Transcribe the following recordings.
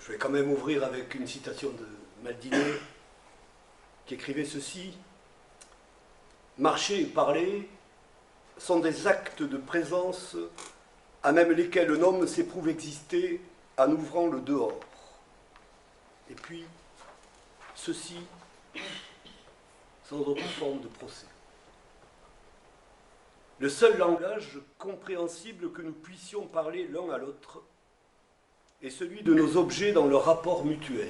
Je vais quand même ouvrir avec une citation de Maldinet qui écrivait ceci. Marcher et parler sont des actes de présence à même lesquels un homme s'éprouve exister en ouvrant le dehors. Et puis, ceci sans autre forme de procès. Le seul langage compréhensible que nous puissions parler l'un à l'autre est celui de nos objets dans leur rapport mutuel.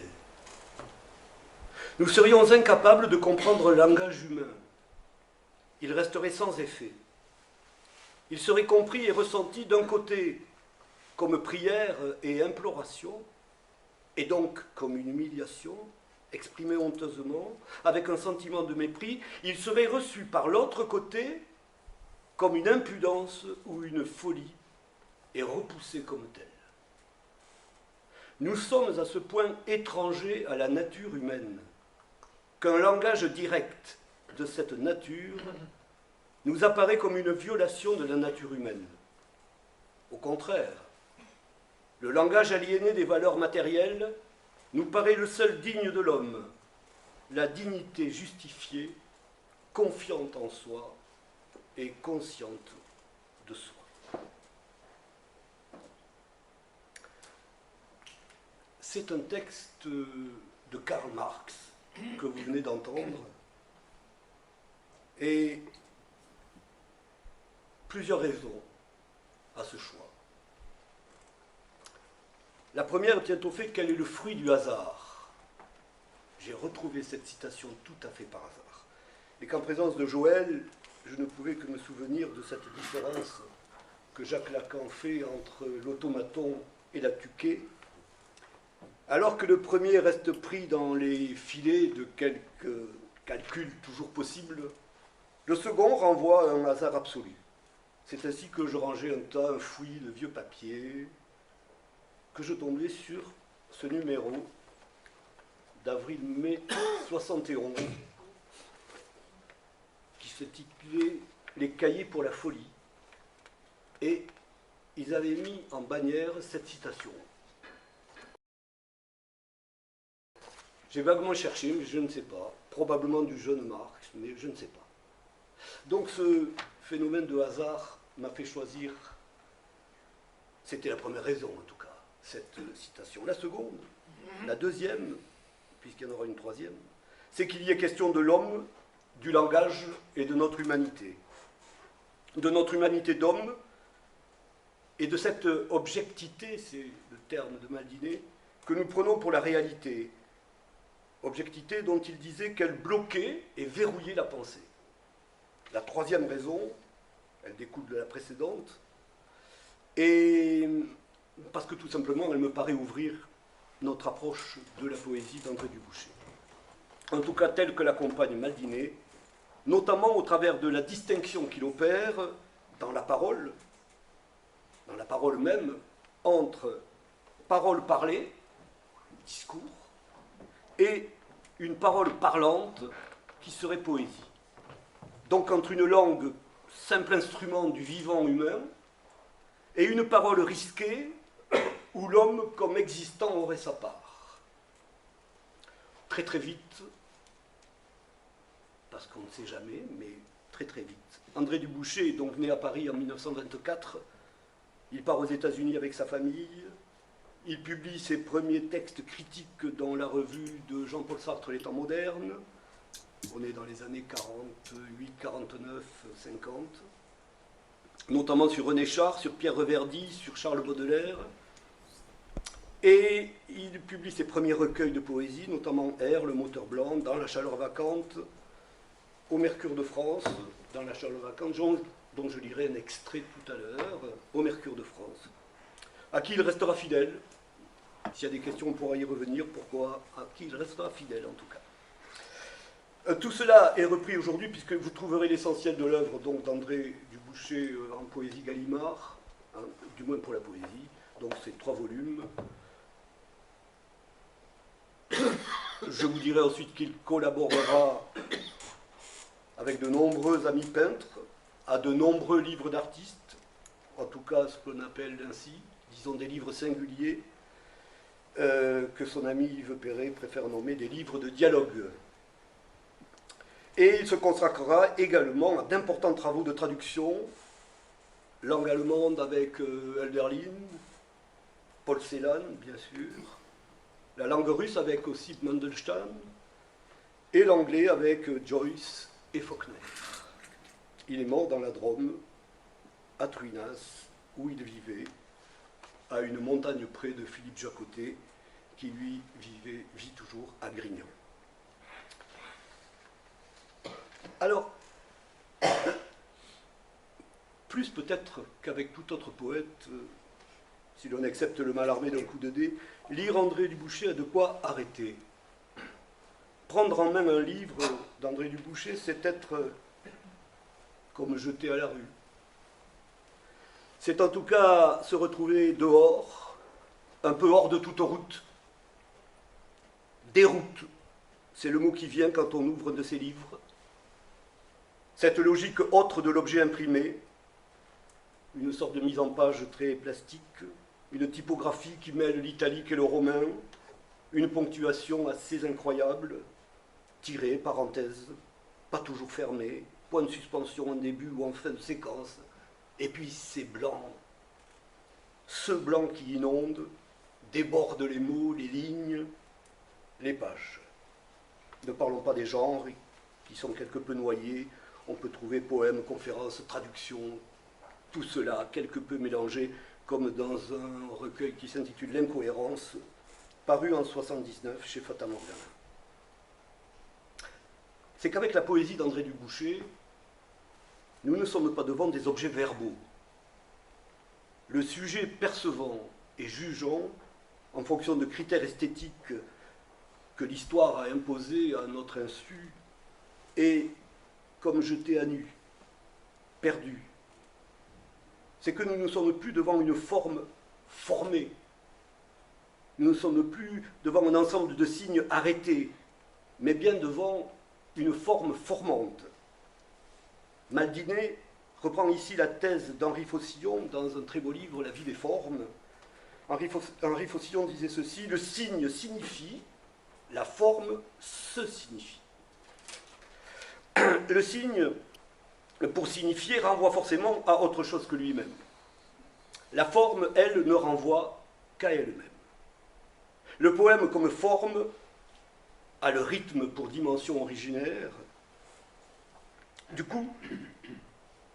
Nous serions incapables de comprendre le langage humain. Il resterait sans effet. Il serait compris et ressenti d'un côté comme prière et imploration, et donc comme une humiliation, exprimée honteusement, avec un sentiment de mépris. Il serait reçu par l'autre côté comme une impudence ou une folie, et repoussé comme tel. Nous sommes à ce point étrangers à la nature humaine qu'un langage direct de cette nature nous apparaît comme une violation de la nature humaine. Au contraire, le langage aliéné des valeurs matérielles nous paraît le seul digne de l'homme, la dignité justifiée, confiante en soi et consciente de soi. C'est un texte de Karl Marx que vous venez d'entendre, et plusieurs raisons à ce choix. La première tient au fait qu'elle est le fruit du hasard. J'ai retrouvé cette citation tout à fait par hasard. Et qu'en présence de Joël, je ne pouvais que me souvenir de cette différence que Jacques Lacan fait entre l'automaton et la tuquée, alors que le premier reste pris dans les filets de quelques calculs toujours possibles, le second renvoie à un hasard absolu. C'est ainsi que je rangeais un tas, un fouillis de vieux papiers, que je tombais sur ce numéro d'avril-mai 71, qui s'intitulait « Les cahiers pour la folie ». Et ils avaient mis en bannière cette citation. J'ai vaguement cherché, mais je ne sais pas. Probablement du jeune Marx, mais je ne sais pas. Donc ce phénomène de hasard m'a fait choisir, c'était la première raison en tout cas, cette citation. La seconde, la deuxième, puisqu'il y en aura une troisième, c'est qu'il y est question de l'homme, du langage et de notre humanité. De notre humanité d'homme et de cette objectivité, c'est le terme de Maldinet, que nous prenons pour la réalité. Objectivité dont il disait qu'elle bloquait et verrouillait la pensée. La troisième raison, elle découle de la précédente, et parce que tout simplement elle me paraît ouvrir notre approche de la poésie d'André Dubouché. En tout cas telle que l'accompagne Maldinet, notamment au travers de la distinction qu'il opère dans la parole même, entre parole parlée, discours, et une parole parlante qui serait poésie. Donc entre une langue, simple instrument du vivant humain, et une parole risquée, où l'homme comme existant aurait sa part. Très très vite, parce qu'on ne sait jamais, mais très très vite. André Dubouché est donc né à Paris en 1924, il part aux États-Unis avec sa famille, il publie ses premiers textes critiques dans la revue de Jean-Paul Sartre, Les Temps modernes. On est dans les années 48, 49, 50. Notamment sur René Char, sur Pierre Reverdy, sur Charles Baudelaire. Et il publie ses premiers recueils de poésie, notamment R, Le Moteur blanc, Dans la chaleur vacante, Au Mercure de France, Dans la chaleur vacante, dont je lirai un extrait tout à l'heure, Au Mercure de France, à qui il restera fidèle. S'il y a des questions, on pourra y revenir. Pourquoi? À qui il restera fidèle, en tout cas. Tout cela est repris aujourd'hui, puisque vous trouverez l'essentiel de l'œuvre d'André Dubouché en poésie Gallimard, hein, du moins pour la poésie. Donc c'est 3 volumes. Je vous dirai ensuite qu'il collaborera avec de nombreux amis peintres, à de nombreux livres d'artistes, en tout cas ce qu'on appelle ainsi, disons des livres singuliers, que son ami Yves Perret préfère nommer des livres de dialogue. Et il se consacrera également à d'importants travaux de traduction, langue allemande avec Hölderlin, Paul Celan, bien sûr, la langue russe avec aussi Mandelstam, et l'anglais avec Joyce et Faulkner. Il est mort dans la Drôme, à Truinas, où il vivait, à une montagne près de Philippe Jacotet, qui lui vit toujours à Grignan. Alors, plus peut-être qu'avec tout autre poète, si l'on accepte le Mallarmé d'un coup de dé, lire André Dubouché a de quoi arrêter. Prendre en main un livre d'André Dubouché, c'est être comme jeté à la rue. C'est en tout cas se retrouver dehors, un peu hors de toute route. Déroute, c'est le mot qui vient quand on ouvre de ces livres. Cette logique autre de l'objet imprimé, une sorte de mise en page très plastique, une typographie qui mêle l'italique et le romain, une ponctuation assez incroyable, tirée, parenthèse, pas toujours fermée, point de suspension en début ou en fin de séquence, et puis c'est blanc. Ce blanc qui inonde, déborde les mots, les lignes, les pages. Ne parlons pas des genres qui sont quelque peu noyés. On peut trouver poèmes, conférences, traductions, tout cela quelque peu mélangé, comme dans un recueil qui s'intitule L'incohérence, paru en 1979 chez Fata Morgana. C'est qu'avec la poésie d'André Dubouché, nous ne sommes pas devant des objets verbaux. Le sujet percevant et jugeant, en fonction de critères esthétiques que l'histoire a imposés à notre insu, est comme jeté à nu, perdu. C'est que nous ne sommes plus devant une forme formée. Nous ne sommes plus devant un ensemble de signes arrêtés, mais bien devant une forme formante. Maldinet reprend ici la thèse d'Henri Faucillon dans un très beau livre, La vie des formes. Henri Faucillon disait ceci: le signe signifie, la forme se signifie. Le signe, pour signifier, renvoie forcément à autre chose que lui-même. La forme, elle, ne renvoie qu'à elle-même. Le poème comme forme a le rythme pour dimension originaire. Du coup,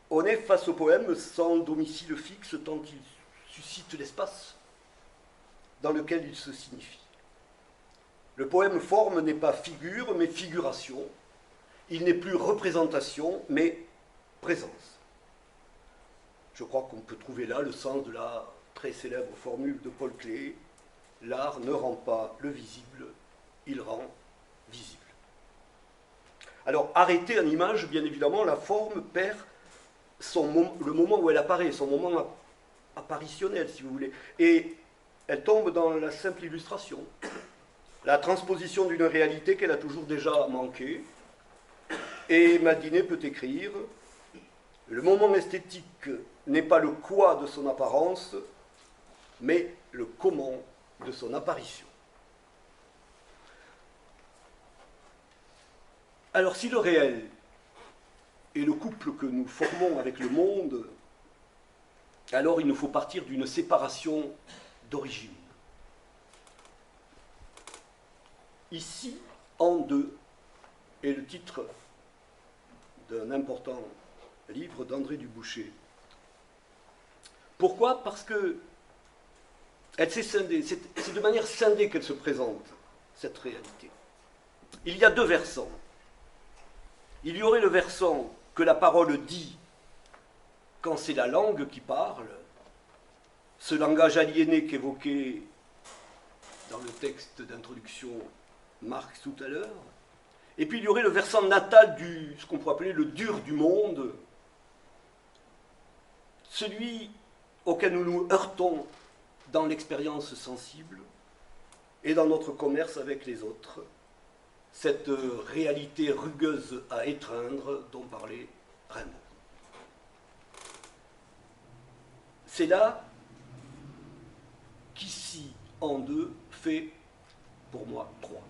on est face au poème sans domicile fixe tant il suscite l'espace dans lequel il se signifie. Le poème forme n'est pas figure, mais figuration. Il n'est plus représentation, mais présence. Je crois qu'on peut trouver là le sens de la très célèbre formule de Paul Klee: l'art ne rend pas le visible, il rend visible. Alors, arrêtée en image, bien évidemment, la forme perd le moment où elle apparaît, son moment apparitionnel, si vous voulez, et elle tombe dans la simple illustration, la transposition d'une réalité qu'elle a toujours déjà manquée. Et Maldinet peut écrire: le moment esthétique n'est pas le quoi de son apparence, mais le comment de son apparition. Alors si le réel est le couple que nous formons avec le monde, alors il nous faut partir d'une séparation d'origine. Ici, en deux, est le titre d'un important livre d'André Dubouché. Pourquoi? Parce que elle s'est scindée, c'est de manière scindée qu'elle se présente, cette réalité. Il y a deux versants. Il y aurait le versant que la parole dit quand c'est la langue qui parle, ce langage aliéné qu'évoquait dans le texte d'introduction Marx tout à l'heure. Et puis il y aurait le versant natal ce qu'on pourrait appeler le dur du monde, celui auquel nous nous heurtons dans l'expérience sensible et dans notre commerce avec les autres, cette réalité rugueuse à étreindre dont parlait Rimbaud. C'est là qu'ici, en deux, fait pour moi 3.